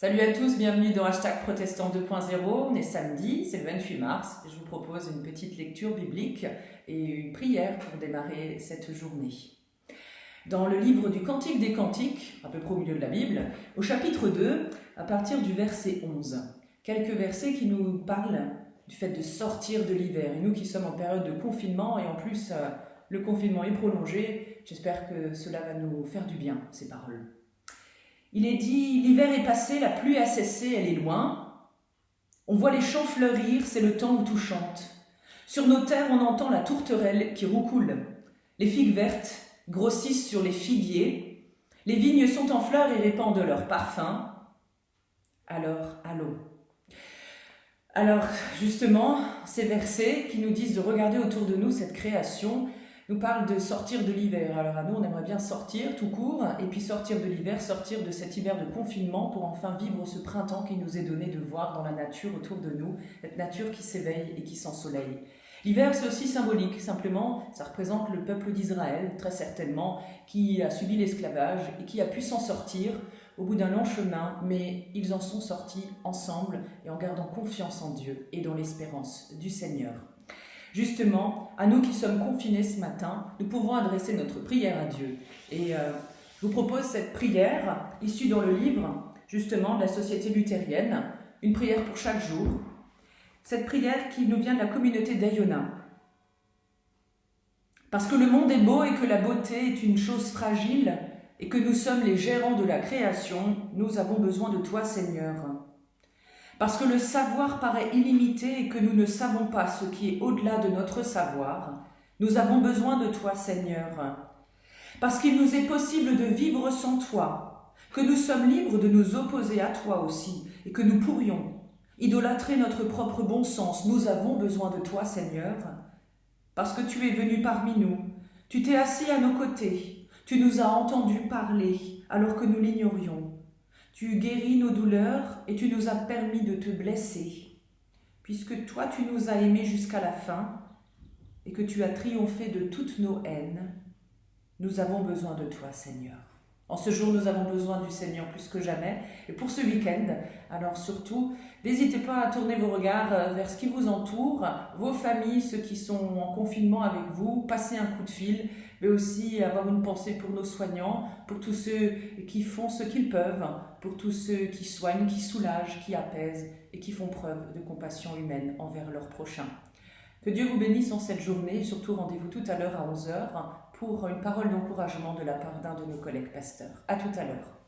Salut à tous, bienvenue dans Hashtag Protestant 2.0. On est samedi, c'est le 28 mars. Je vous propose une petite lecture biblique et une prière pour démarrer cette journée. Dans le livre du Cantique des Cantiques, à peu près au milieu de la Bible, au chapitre 2, à partir du verset 11, quelques versets qui nous parlent du fait de sortir de l'hiver. Et nous qui sommes en période de confinement et en plus le confinement est prolongé, j'espère que cela va nous faire du bien, ces paroles. Il est dit, l'hiver est passé, la pluie a cessé, elle est loin. On voit les champs fleurir, c'est le temps où tout chante. Sur nos terres, on entend la tourterelle qui roucoule. Les figues vertes grossissent sur les figuiers. Les vignes sont en fleurs et répandent leur parfum. Alors, allons. Alors, justement, ces versets qui nous disent de regarder autour de nous cette création nous parlent de sortir de l'hiver. Alors à nous, on aimerait bien sortir tout court, et puis sortir de l'hiver, sortir de cet hiver de confinement pour enfin vivre ce printemps qui nous est donné de voir dans la nature autour de nous, cette nature qui s'éveille et qui s'ensoleille. L'hiver, c'est aussi symbolique, simplement, ça représente le peuple d'Israël, très certainement, qui a subi l'esclavage et qui a pu s'en sortir au bout d'un long chemin, mais ils en sont sortis ensemble et en gardant confiance en Dieu et dans l'espérance du Seigneur. Justement, à nous qui sommes confinés ce matin, nous pouvons adresser notre prière à Dieu. Et je vous propose cette prière issue dans le livre, justement, de la Société luthérienne, une prière pour chaque jour. Cette prière qui nous vient de la communauté d'Ayona. Parce que le monde est beau et que la beauté est une chose fragile et que nous sommes les gérants de la création, nous avons besoin de toi, Seigneur. Parce que le savoir paraît illimité et que nous ne savons pas ce qui est au-delà de notre savoir, nous avons besoin de toi, Seigneur. Parce qu'il nous est possible de vivre sans toi, que nous sommes libres de nous opposer à toi aussi, et que nous pourrions idolâtrer notre propre bon sens. Nous avons besoin de toi, Seigneur, parce que tu es venu parmi nous, tu t'es assis à nos côtés, tu nous as entendus parler alors que nous l'ignorions. Tu guéris nos douleurs et tu nous as permis de te blesser, puisque toi tu nous as aimés jusqu'à la fin et que tu as triomphé de toutes nos haines. Nous avons besoin de toi, Seigneur. En ce jour, nous avons besoin du Seigneur plus que jamais. Et pour ce week-end, alors surtout, n'hésitez pas à tourner vos regards vers ce qui vous entoure, vos familles, ceux qui sont en confinement avec vous, passer un coup de fil, mais aussi avoir une pensée pour nos soignants, pour tous ceux qui font ce qu'ils peuvent, pour tous ceux qui soignent, qui soulagent, qui apaisent et qui font preuve de compassion humaine envers leurs prochains. Que Dieu vous bénisse en cette journée et surtout rendez-vous tout à l'heure à 11h pour une parole d'encouragement de la part d'un de nos collègues pasteurs. À tout à l'heure.